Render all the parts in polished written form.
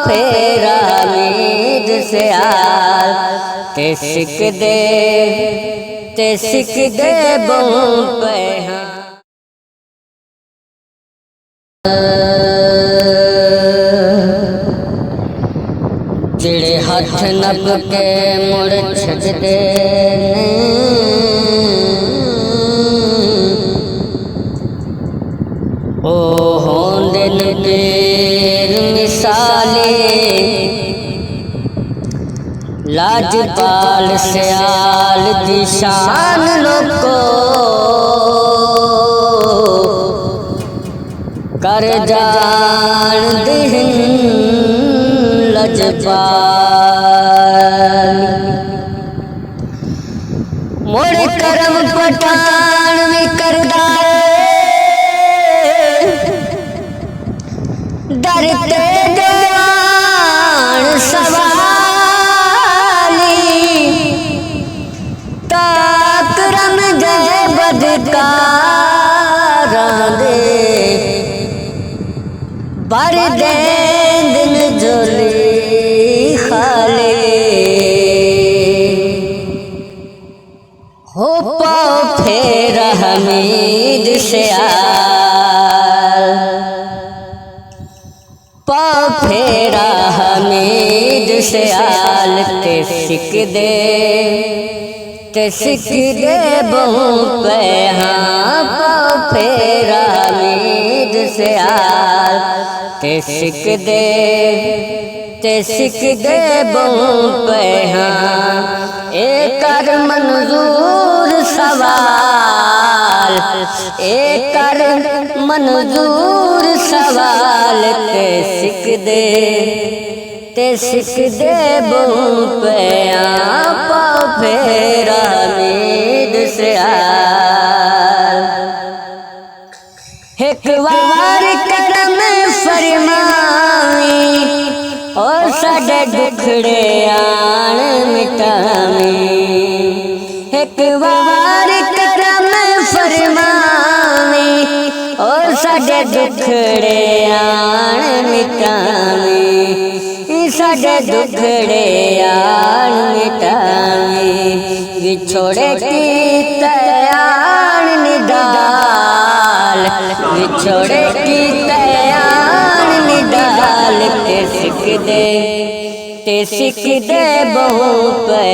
फेरा मीद से आल ते सिक दे बहु पे जिड़े हथ नब के मुड़ छजदे ओ होंदे पीर मिसाले लाजपाल सयाल दी शान लोको कर जान दिहन लजपाल मोड़ करम पठान में करदा डरते जवान सवाली ताकरम जय बदकारां दे बर दे दिन जोली खाले हो पाओ फेरा हमीद से आल पाओ फेरा हमीद से आल ते सिक दे बहु पे हाँ पाओ फेरा हमीद से आल ते सिक दे बहु पे हाँ एक कर मंजूर सवाल एक कर मंजूर सवाल ते सिक दे बहु पे हाँ फेरा मीद से आल एक बार करम फरमाई और साडे दुखड़े आन मिटावी एक बार करम फरमाई और साडे दुखड़े आन मिटावी साडे दुखड़े आन मिटावी विछोड़े की तयान निडाल विछोड़े की तयान निडाल ते सिक दे बहु पे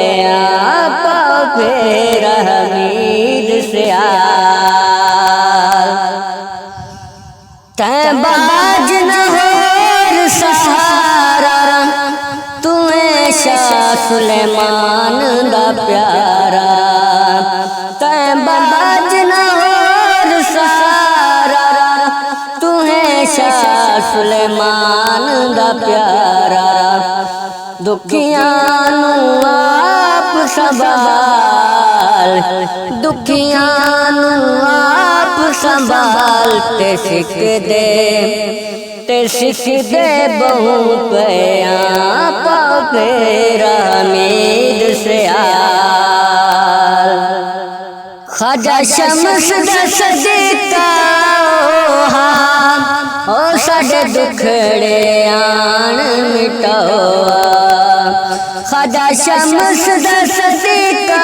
पाओ फेरा हमीद से आल तै बाज न होर सहारा तुम्हें शाह सुलेमान दा प्यारा तै बाज न होर सहारा तुम्हें शाह सुलेमान दा प्यारा दुखियां नू आप संभाल दुखियां नू आप संभाल ते सिक दे बहु पे पाओ फेरा मीद से आल ख्वाजा शम्स दा सदका ओ साडे दुखड़े आन मिटावा ख्वाजा शम्स दा सदका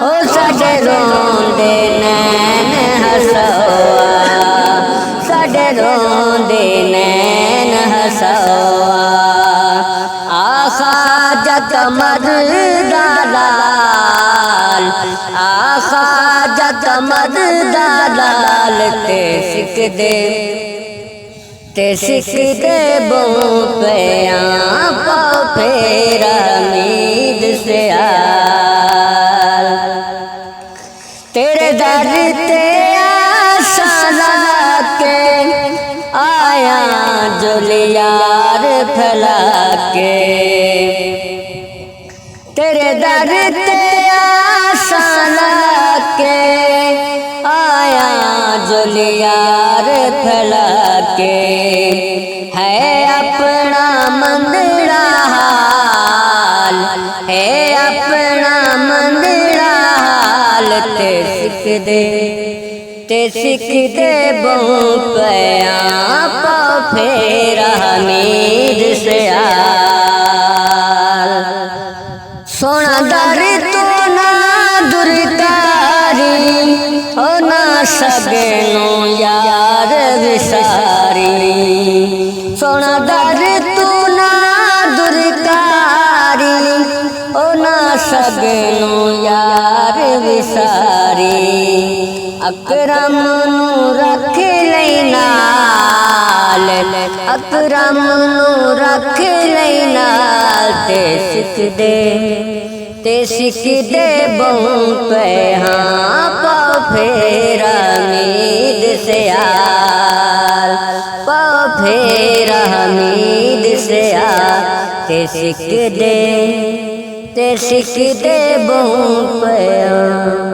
ओ साडे रोंदे नैन हसावा साडे रोंदे नैन हसावा आखा जत मददालाल आखा जत मददालाल ते सिक दे बहु पे पाओ फेरा मीद से आल तेरे दर ते आशा लगा के आया जुलियार फैला के तेरे दर ते आशा लगा के आया जुलियार फैला के है अपना मंदिरा हाल है अपना मंदिरा हाल ते सिक दे बहु पे पाओ फेर हमीद से आल। सोना दर तो ना दुरकारी हो ना सगनो यार विसारी। सोना दर तो ना दुरकारी हो ना सगनो यार विसारी। अकरम नू रख नाल, अकरम नू रख नाल। ते सिख दे बहु पे हाँ पाओ फेर हमीद से आल। पाओ फेर हमीद से आल। ते सिख दे बहु पे हाँ।